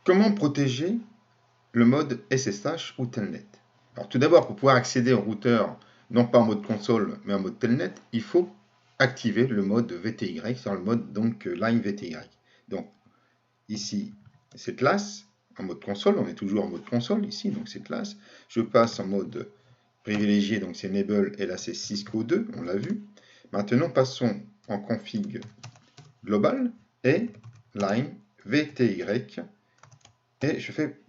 Comment protéger le mode SSH ou Telnet? Alors tout d'abord, pour pouvoir accéder au routeur, non pas en mode console, mais en mode Telnet, il faut activer le mode VTY, c'est-à-dire le mode donc line VTY. Donc ici, c'est classe, en mode console, on est toujours en mode console ici, donc c'est classe. Je passe en mode privilégié, donc c'est enable, et là c'est Cisco 2, on l'a vu. Maintenant, passons en config global et line VTY, et je fais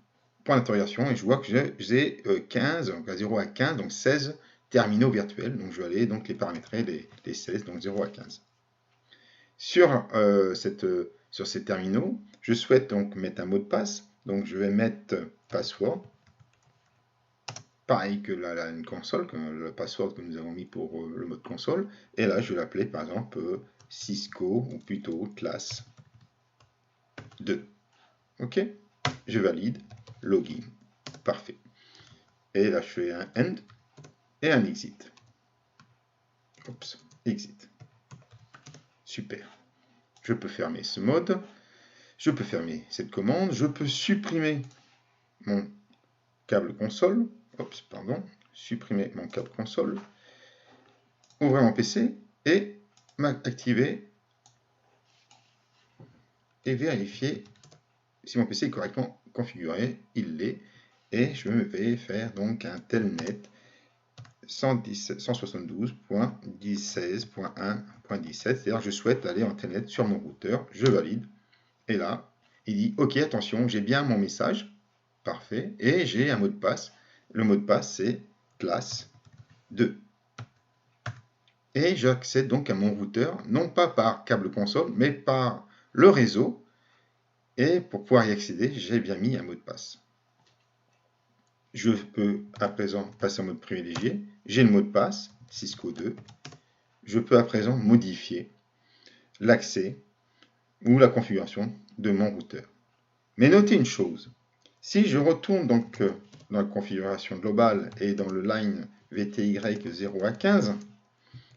point d'interrogation et je vois que j'ai 15, donc à 0 à 15, donc 16 terminaux virtuels. Donc je vais aller donc les paramétrer, les 16, donc 0 à 15. Sur ces terminaux, je souhaite donc mettre un mot de passe. Donc je vais mettre password, pareil que une console, que le password que nous avons mis pour le mode console. Et là, je vais l'appeler par exemple Cisco, ou plutôt classe 2. OK? Je valide, login. Parfait. Et là, je fais un end et un exit. Oups, exit. Super. Je peux fermer ce mode. Je peux fermer cette commande. Je peux supprimer mon câble console. Oups, pardon. Supprimer mon câble console. Ouvrir mon PC et m'activer et vérifier si mon PC est correctement configuré. Il l'est. Et je vais faire donc un telnet 172.16.1.17, c'est-à-dire je souhaite aller en telnet sur mon routeur, je valide, et là, il dit ok, attention, j'ai bien mon message, parfait, et j'ai un mot de passe, le mot de passe c'est classe 2. Et j'accède donc à mon routeur, non pas par câble console, mais par le réseau, et pour pouvoir y accéder, j'ai bien mis un mot de passe. Je peux à présent passer en mode privilégié. J'ai le mot de passe, Cisco 2. Je peux à présent modifier l'accès ou la configuration de mon routeur. Mais notez une chose, si je retourne donc dans la configuration globale et dans le line VTY 0 à 15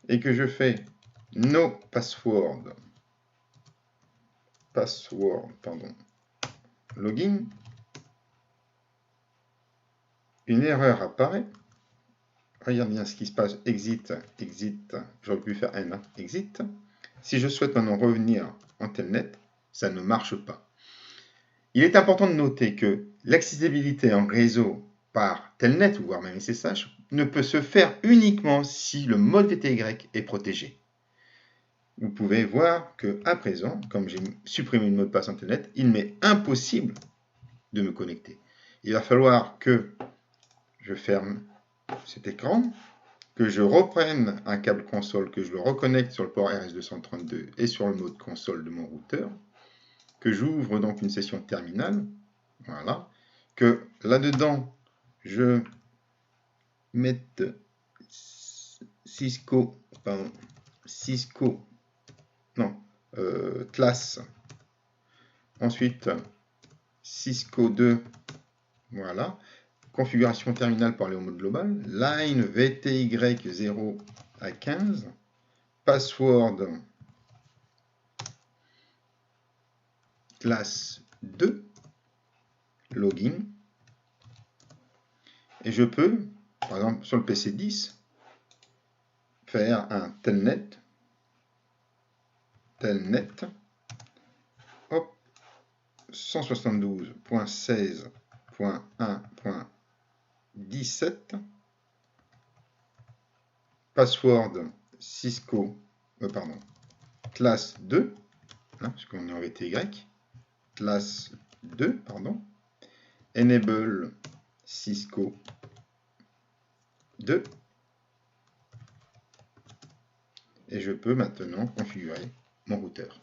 et que je fais no password, login, une erreur apparaît. Regarde bien ce qui se passe, exit, j'aurais pu faire N, exit. Si je souhaite maintenant revenir en telnet, ça ne marche pas. Il est important de noter que l'accessibilité en réseau par telnet, voire même SSH, ne peut se faire uniquement si le mode VTY est protégé. Vous pouvez voir qu'à présent, comme j'ai supprimé le mot de passe en telnet, il m'est impossible de me connecter. Il va falloir que je ferme cet écran, que je reprenne un câble console, que je le reconnecte sur le port RS232 et sur le mode console de mon routeur, que j'ouvre donc une session terminale, voilà, que là-dedans, je mette classe, ensuite Cisco 2, voilà, configuration terminale pour aller au mode global, line VTY 0 à 15, password classe 2, login, et je peux, par exemple sur le PC 10, faire un telnet, hop, 172.16.1.17, password Cisco, classe 2, hein, parce qu'on est en VTY, classe 2, pardon, enable Cisco 2, et je peux maintenant configurer mon routeur.